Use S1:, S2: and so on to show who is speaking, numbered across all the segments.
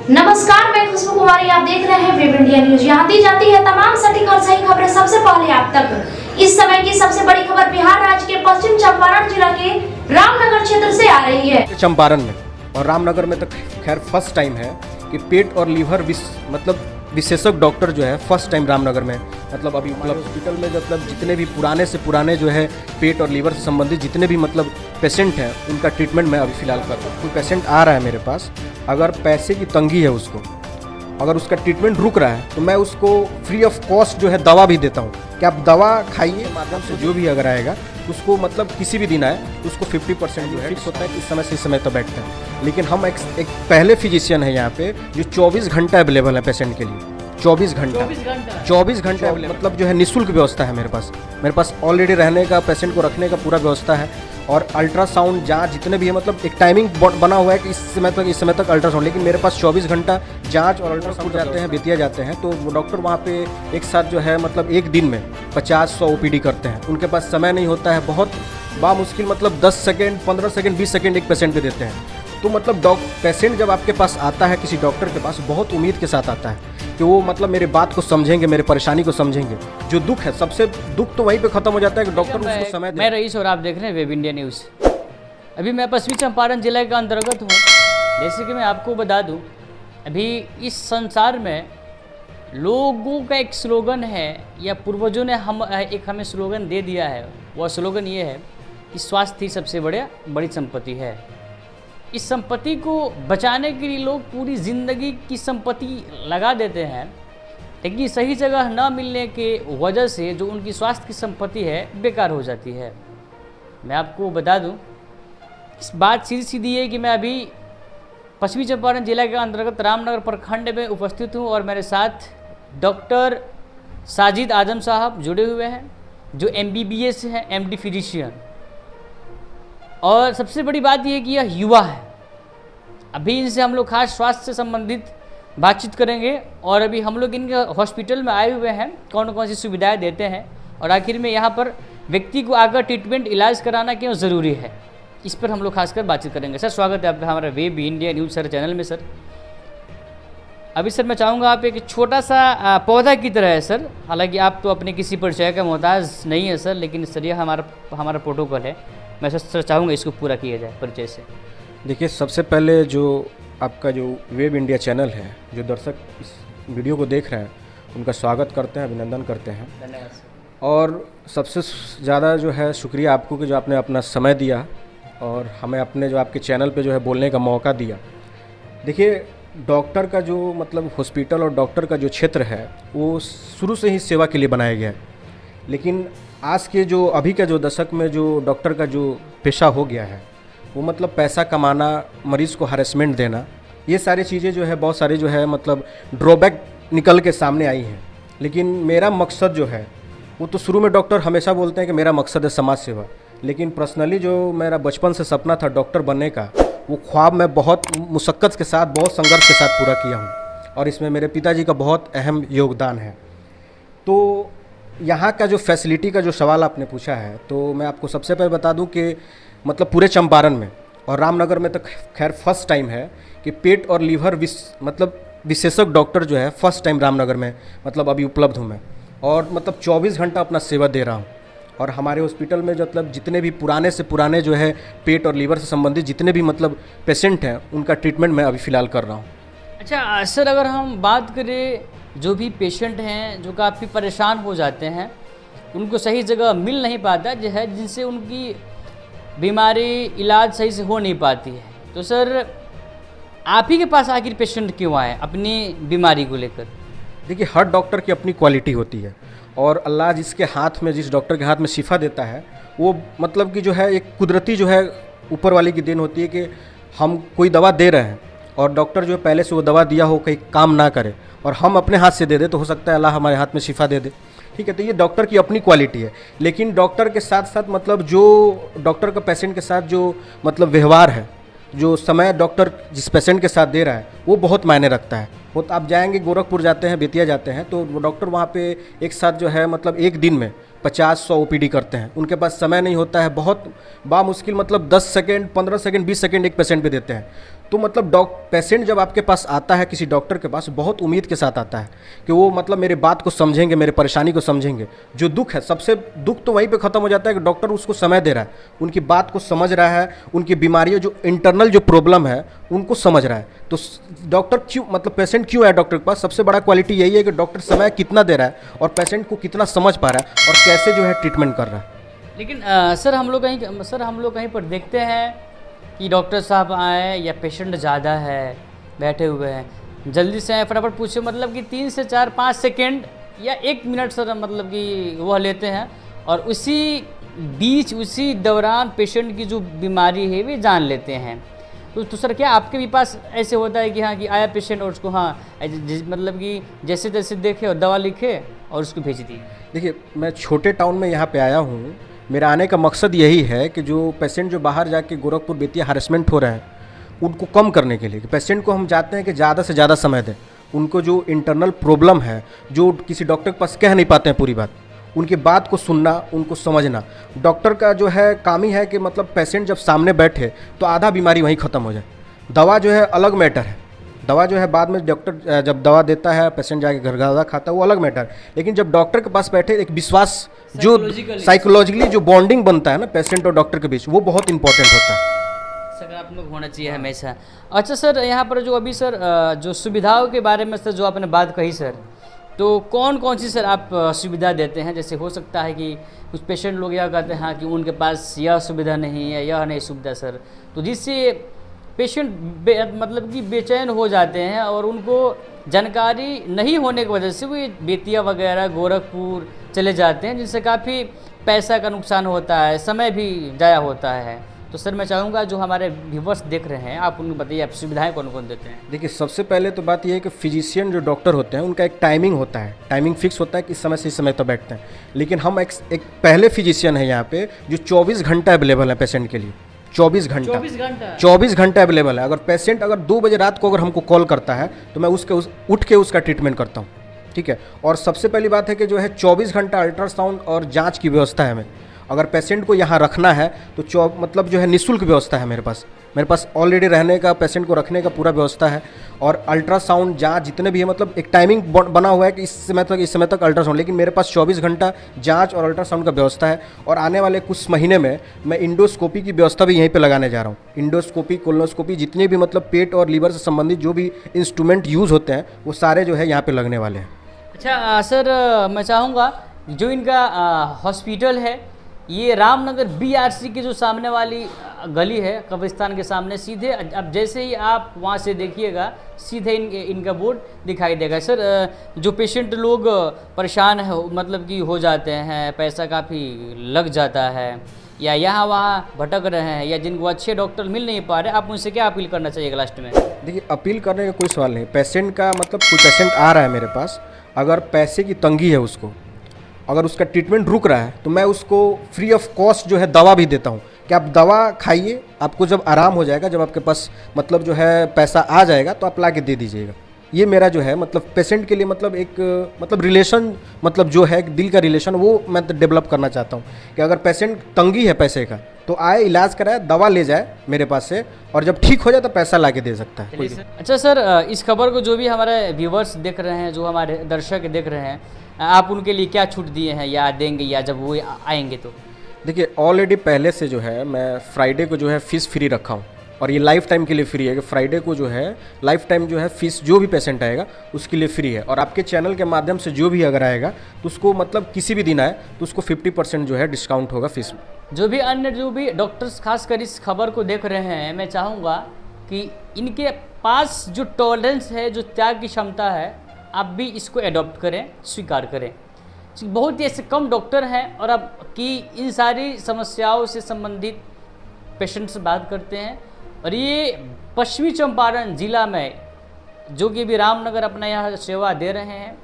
S1: नमस्कार, मैं खुशबू कुमारी। आप देख रहे हैं वेब इंडिया न्यूज। यहाँ दी जाती है तमाम सटीक और सही खबरें सबसे पहले आप तक। इस समय की सबसे बड़ी खबर बिहार राज्य के पश्चिम चंपारण जिला के रामनगर क्षेत्र से आ रही है।
S2: चंपारण में और रामनगर में तो खैर फर्स्ट टाइम है कि पेट और लीवर विशेषज्ञ डॉक्टर जो है फर्स्ट टाइम रामनगर में मतलब अभी उपलब्ध हॉस्पिटल में मतलब जितने भी पुराने से पुराने जो है पेट और लीवर से संबंधित जितने भी मतलब पेशेंट हैं उनका ट्रीटमेंट मैं अभी फ़िलहाल कर रहा हूँ। कोई पेशेंट आ रहा है मेरे पास, अगर पैसे की तंगी है उसको, अगर उसका ट्रीटमेंट रुक रहा है तो मैं उसको फ्री ऑफ कॉस्ट जो है दवा भी देता हूँ कि आप दवा खाइए। माध्यम से जो भी अगर आएगा उसको मतलब किसी भी दिन आए तो उसको 50% जो है फिक्स होता है कि इस समय से इस समय तक बैठता है। लेकिन हम एक पहले फिजिशियन है यहाँ पे जो 24 घंटा अवेलेबल है पेशेंट के लिए। 24 घंटा मतलब जो है निःशुल्क व्यवस्था है मेरे पास ऑलरेडी रहने का, पेशेंट को रखने का पूरा व्यवस्था है। और अल्ट्रासाउंड जांच जितने भी है मतलब एक टाइमिंग बना हुआ है कि इस समय तक अल्ट्रासाउंड, लेकिन मेरे पास 24 घंटा जांच और अल्ट्रासाउंड जाते हैं, बेतिया जाते हैं। तो वो डॉक्टर वहाँ पे एक साथ जो है मतलब एक दिन में 50-100 ओपीडी करते हैं। उनके पास समय नहीं होता है, बहुत बामुश्किल मतलब 10 सेकेंड 15 सेकेंड 20 सेकेंड एक पेशेंट पे देते हैं। तो मतलब पेशेंट जब आपके पास आता है किसी डॉक्टर के पास बहुत उम्मीद के साथ आता है कि वो मतलब मेरे बात को समझेंगे, मेरे परेशानी को समझेंगे। जो दुख है सबसे दुख तो वहीं पे खत्म हो जाता है कि डॉक्टर उसको समय दे।
S3: मैं रईस और आप देख रहे हैं वेब इंडिया न्यूज़। अभी मैं पश्चिमी चंपारण जिले का अंतर्गत हूँ। जैसे कि मैं आपको बता दूँ, अभी इस संसार में लोगों का एक स्लोगन है या पूर्वजों ने हमें स्लोगन दे दिया है। वह स्लोगन ये है कि स्वास्थ्य ही सबसे बड़ी संपत्ति है। इस संपत्ति को बचाने के लिए लोग पूरी ज़िंदगी की संपत्ति लगा देते हैं, लेकिन सही जगह न मिलने के वजह से जो उनकी स्वास्थ्य की संपत्ति है बेकार हो जाती है। मैं आपको बता दूं, इस बात सीधी है कि मैं अभी पश्चिमी चंपारण जिला के अंतर्गत रामनगर प्रखंड में उपस्थित हूं और मेरे साथ डॉक्टर साजिद आजम साहब जुड़े हुए हैं जो MBBS हैं, MD फिजिशियन। और सबसे बड़ी बात यह है कि यह युवा है। अभी इनसे हम लोग खास स्वास्थ्य से संबंधित बातचीत करेंगे और अभी हम लोग इनके हॉस्पिटल में आए हुए हैं, कौन कौन सी सुविधाएं देते हैं और आखिर में यहाँ पर व्यक्ति को आकर ट्रीटमेंट इलाज कराना क्यों ज़रूरी है, इस पर हम लोग खासकर बातचीत करेंगे। सर, स्वागत है आपका हमारा web India news sir channel में। सर, अभी सर मैं चाहूँगा आप एक छोटा सा पौधा की तरह है सर, हालांकि आप तो अपने किसी परिचय का मोहताज नहीं है सर, लेकिन सर यह हमारा प्रोटोकॉल है। मैं सर चाहूँगा इसको पूरा किया जाए परिचय से।
S2: देखिए, सबसे पहले जो आपका जो वेब इंडिया चैनल है, जो दर्शक इस वीडियो को देख रहे हैं उनका स्वागत करते हैं, अभिनंदन करते हैं।
S3: धन्यवाद सर।
S2: और सबसे ज़्यादा जो है शुक्रिया आपको कि जो आपने अपना समय दिया और हमें अपने जो आपके चैनल पे जो है बोलने का मौका दिया। देखिए, डॉक्टर का जो मतलब हॉस्पिटल और डॉक्टर का जो क्षेत्र है वो शुरू से ही सेवा के लिए बनाया गया है, लेकिन आज के जो अभी का जो दशक में जो डॉक्टर का जो पेशा हो गया है वो मतलब पैसा कमाना, मरीज़ को हरेसमेंट देना, ये सारी चीज़ें जो है बहुत सारी जो है मतलब ड्रॉबैक निकल के सामने आई हैं। लेकिन मेरा मकसद जो है वो तो शुरू में डॉक्टर हमेशा बोलते हैं कि मेरा मकसद है समाज सेवा, लेकिन पर्सनली जो मेरा बचपन से सपना था डॉक्टर बनने का, वो ख्वाब मैं बहुत मुशक्क़त के साथ, बहुत संघर्ष के साथ पूरा किया हूँ और इसमें मेरे पिताजी का बहुत अहम योगदान है। तो यहाँ का जो फैसिलिटी का जो सवाल आपने पूछा है, तो मैं आपको सबसे पहले बता दूं कि मतलब पूरे चंपारण में और रामनगर में तो खैर फर्स्ट टाइम है कि पेट और लीवर विशेषज्ञ डॉक्टर जो है फर्स्ट टाइम रामनगर में मतलब अभी उपलब्ध हूँ मैं। और मतलब 24 घंटा अपना सेवा दे रहा हूँ और हमारे हॉस्पिटल में मतलब जितने भी पुराने से पुराने जो है पेट और लीवर से संबंधित जितने भी मतलब पेशेंट हैं उनका ट्रीटमेंट मैं अभी फ़िलहाल कर रहा हूँ।
S3: अच्छा सर, अगर हम बात करें जो भी पेशेंट हैं जो काफ़ी परेशान हो जाते हैं, उनको सही जगह मिल नहीं पाता जो है, जिनसे उनकी बीमारी इलाज सही से हो नहीं पाती है, तो सर आप ही के पास आखिर पेशेंट क्यों आए अपनी बीमारी को लेकर?
S2: देखिए, हर डॉक्टर की अपनी क्वालिटी होती है और अल्लाह जिसके हाथ में, जिस डॉक्टर के हाथ में शिफा देता है वो मतलब कि जो है एक कुदरती जो है ऊपर वाले की देन होती है कि हम कोई दवा दे रहे हैं और डॉक्टर जो है पहले से वो दवा दिया हो कहीं काम ना करे और हम अपने हाथ से दे दे, तो हो सकता है अल्लाह हमारे हाथ में शिफा दे दे। ठीक है, तो ये डॉक्टर की अपनी क्वालिटी है। लेकिन डॉक्टर के साथ साथ मतलब जो डॉक्टर का पेशेंट के साथ जो मतलब व्यवहार है, जो समय डॉक्टर जिस पेशेंट के साथ दे रहा है वो बहुत मायने रखता है। वो आप जाएंगे, गोरखपुर जाते हैं, बेतिया जाते हैं, तो वो डॉक्टर वहाँ पे एक साथ जो है मतलब एक दिन में 50-100 ओपीडी करते हैं। उनके पास समय नहीं होता है, बहुत बामुश्किल मतलब 10 सेकेंड 15 सेकेंड 20 सेकेंड एक पेशेंट पे देते हैं। तो मतलब पेशेंट जब आपके पास आता है किसी डॉक्टर के पास, बहुत उम्मीद के साथ आता है कि वो मतलब मेरे बात को समझेंगे, मेरे परेशानी को समझेंगे। जो दुख है, सबसे दुख तो वहीं पे ख़त्म हो जाता है कि डॉक्टर उसको समय दे रहा है, उनकी बात को समझ रहा है, उनकी बीमारियों जो इंटरनल जो प्रॉब्लम है उनको समझ रहा है। तो डॉक्टर क्यों, मतलब पेशेंट क्यों है डॉक्टर के पास, सबसे बड़ा क्वालिटी यही है कि डॉक्टर समय कितना दे रहा है और पेशेंट को कितना समझ पा रहा है और कैसे जो है ट्रीटमेंट कर रहा है।
S3: लेकिन सर हम लोग कहीं पर देखते हैं कि डॉक्टर साहब आए या पेशेंट ज़्यादा है, बैठे हुए हैं, जल्दी से आए, फटाफट पूछे, मतलब कि 3 से 4-5 सेकेंड या 1 मिनट सर मतलब कि वह लेते हैं और उसी बीच उसी दौरान पेशेंट की जो बीमारी है वे जान लेते हैं। तो सर क्या आपके भी पास ऐसे होता है कि हाँ कि आया पेशेंट और उसको हाँ मतलब कि जैसे तैसे देखे और दवा लिखे और उसको भेज दी?
S2: देखिए, मैं छोटे टाउन में यहाँ पे आया हूँ, मेरा आने का मकसद यही है कि जो पेशेंट जो बाहर जाके गोरखपुर बेतिया हरेसमेंट हो रहे हैं उनको कम करने के लिए, कि पेशेंट को हम चाहते हैं कि ज़्यादा से ज़्यादा समय दें, उनको जो इंटरनल प्रॉब्लम है, जो किसी डॉक्टर के पास कह नहीं पाते हैं पूरी बात, उनकी बात को सुनना, उनको समझना। डॉक्टर का जो है काम ही है कि मतलब पेशेंट जब सामने बैठे तो आधा बीमारी वहीं ख़त्म हो जाए। दवा जो है अलग मैटर है, दवा जो है बाद में डॉक्टर जब दवा देता है, पेशेंट जाके घर दवा खाता है, वो अलग मैटर। लेकिन जब डॉक्टर के पास बैठे एक विश्वास, जो साइकोलॉजिकली जो बॉन्डिंग बनता है ना पेशेंट और डॉक्टर के बीच, वो बहुत इंपॉर्टेंट होता है,
S3: सकारात्मक होना चाहिए हमेशा। अच्छा सर, यहाँ पर जो अभी सर जो सुविधाओं के बारे में सर जो आपने बात कही सर, तो कौन कौन सी सर आप सुविधा देते हैं? जैसे हो सकता है कि कुछ पेशेंट लोग यह कहते हैं कि उनके पास यह सुविधा नहीं है, यह नहीं सुविधा सर, तो जिससे पेशेंट मतलब कि बेचैन हो जाते हैं और उनको जानकारी नहीं होने की वजह से वो बेतिया वगैरह गोरखपुर चले जाते हैं, जिनसे काफ़ी पैसा का नुकसान होता है, समय भी ज़ाया होता है। तो सर मैं चाहूँगा जो हमारे व्यूवर्स देख रहे हैं, आप उनको बताइए आप सुविधाएं कौन कौन देते हैं?
S2: देखिए, सबसे पहले तो बात यह है कि फिजिशियन जो डॉक्टर होते हैं उनका एक टाइमिंग होता है, टाइमिंग फिक्स होता है कि इस समय से इस समय तक बैठते हैं। लेकिन हम एक पहले फिजिशियन है यहाँ पे जो 24 घंटा अवेलेबल है पेशेंट के लिए। 24 घंटा अवेलेबल है। अगर पेशेंट अगर 2 बजे रात को अगर हमको कॉल करता है तो मैं उठ के उसका ट्रीटमेंट करता हूँ, ठीक है। और सबसे पहली बात है कि जो है 24 घंटा अल्ट्रासाउंड और जांच की व्यवस्था है हमें। अगर पेशेंट को यहाँ रखना है तो मतलब जो है निःशुल्क व्यवस्था है मेरे पास ऑलरेडी रहने का, पेशेंट को रखने का पूरा व्यवस्था है। और अल्ट्रासाउंड जांच जितने भी है, मतलब एक टाइमिंग बना हुआ है कि इस समय तक अल्ट्रासाउंड, लेकिन मेरे पास 24 घंटा जांच और अल्ट्रासाउंड का व्यवस्था है। और आने वाले कुछ महीने में मैं इंडोस्कोपी की व्यवस्था भी यहीं पे लगाने जा रहा हूँ। इंडोस्कोपी, कोलोनोस्कोपी, जितने भी मतलब पेट और लीवर से संबंधित जो भी इंस्ट्रूमेंट यूज़ होते हैं वो सारे जो है यहाँ पर लगने वाले हैं।
S3: अच्छा सर, मैं चाहूँगा जो इनका हॉस्पिटल है ये रामनगर BRC के जो सामने वाली गली है, कब्रिस्तान के सामने, सीधे अब जैसे ही आप वहाँ से देखिएगा सीधे इनका बोर्ड दिखाई देगा। सर जो पेशेंट लोग परेशान है मतलब कि हो जाते हैं, पैसा काफ़ी लग जाता है या यहाँ वहाँ भटक रहे हैं या जिनको अच्छे डॉक्टर मिल नहीं पा रहे, आप उनसे क्या अपील करना चाहिए लास्ट में?
S2: देखिए, अपील करने का कोई सवाल नहीं। पेशेंट का मतलब कोई पेशेंट आ रहा है मेरे पास, अगर पैसे की तंगी है उसको, अगर उसका ट्रीटमेंट रुक रहा है तो मैं उसको फ्री ऑफ कॉस्ट जो है दवा भी देता हूँ कि आप दवा खाइए, आपको जब आराम हो जाएगा, जब आपके पास मतलब जो है पैसा आ जाएगा तो आप ला के दे दीजिएगा। ये मेरा जो है मतलब पेशेंट के लिए मतलब एक मतलब रिलेशन, मतलब जो है दिल का रिलेशन, वो मैं डेवलप करना चाहता हूँ कि अगर पेशेंट तंगी है पैसे का तो आए, इलाज कराए, दवा ले जाए मेरे पास से, और जब ठीक हो जाए तो पैसा ला के दे सकता है।
S3: अच्छा सर, इस खबर को जो भी हमारे व्यूवर्स देख रहे हैं, जो हमारे दर्शक देख रहे हैं, आप उनके लिए क्या छूट दिए हैं या देंगे या जब वो आएंगे तो?
S2: देखिए, ऑलरेडी पहले से जो है मैं फ्राइडे को जो है फ़ीस फ्री रखा हूँ और ये लाइफ टाइम के लिए फ्री है कि फ्राइडे को जो है लाइफ टाइम जो है फ़ीस जो भी पेशेंट आएगा उसके लिए फ्री है। और आपके चैनल के माध्यम से जो भी अगर आएगा तो उसको मतलब किसी भी दिन आए तो उसको 50% जो है डिस्काउंट होगा फीस में।
S3: जो भी डॉक्टर्स खासकर इस खबर को देख रहे हैं, मैं चाहूँगा कि इनके पास जो टॉलरेंस है, जो त्याग की क्षमता है, आप भी इसको एडॉप्ट करें, स्वीकार करें। बहुत ही ऐसे कम डॉक्टर हैं और अब कि इन सारी समस्याओं से संबंधित पेशेंट से बात करते हैं। और ये पश्चिमी चंपारण जिला में जो कि भी रामनगर अपना यहाँ सेवा दे रहे हैं,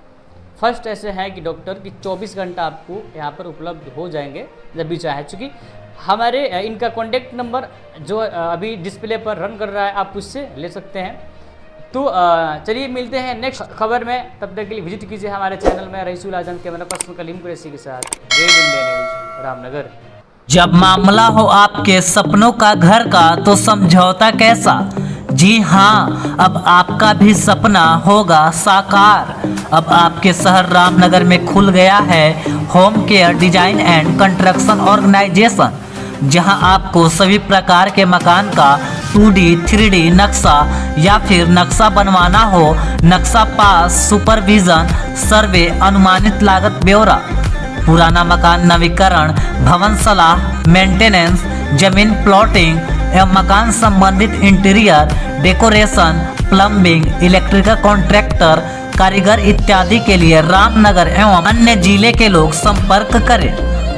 S3: फर्स्ट ऐसे हैं कि डॉक्टर की 24 घंटा आपको यहाँ पर उपलब्ध हो जाएंगे जब भी चाहे। चूँकि हमारे इनका कॉन्टेक्ट नंबर जो अभी डिस्प्ले पर रन कर रहा है, आप उससे ले सकते हैं। तो चलिए मिलते हैं नेक्स्ट खबर में, तब तक के लिए विजिट कीजिए हमारे चैनल में। रईसुल आजम कैमरा पर्सन कलीम कुरैशी के साथ, रेड इंडिया न्यूज़, रामनगर।
S4: जब मामला हो आपके सपनों का घर का तो समझौता कैसा, जी हाँ, अब आपका भी सपना होगा साकार। अब आपके शहर रामनगर में खुल गया है home care design and construction organisation, जहां आपको सभी प्रकार के मकान का 2D 3D नक्शा या फिर नक्शा बनवाना हो, नक्शा पास, सुपरविजन, सर्वे, अनुमानित लागत ब्यौरा, पुराना मकान नवीकरण, भवन सलाह, मेंटेनेंस, जमीन प्लॉटिंग एवं मकान संबंधित interior decoration, plumbing, electrical contractor, कारीगर इत्यादि के लिए रामनगर एवं अन्य जिले के लोग संपर्क करें।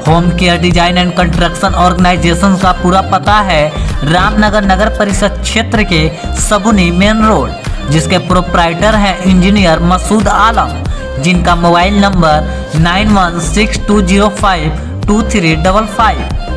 S4: Home care design and construction organisation का पूरा पता है रामनगर नगर परिषद क्षेत्र के सबुनी मेन रोड, जिसके प्रोप्राइटर हैं इंजीनियर मसूद आलम, जिनका मोबाइल नंबर 9162052355।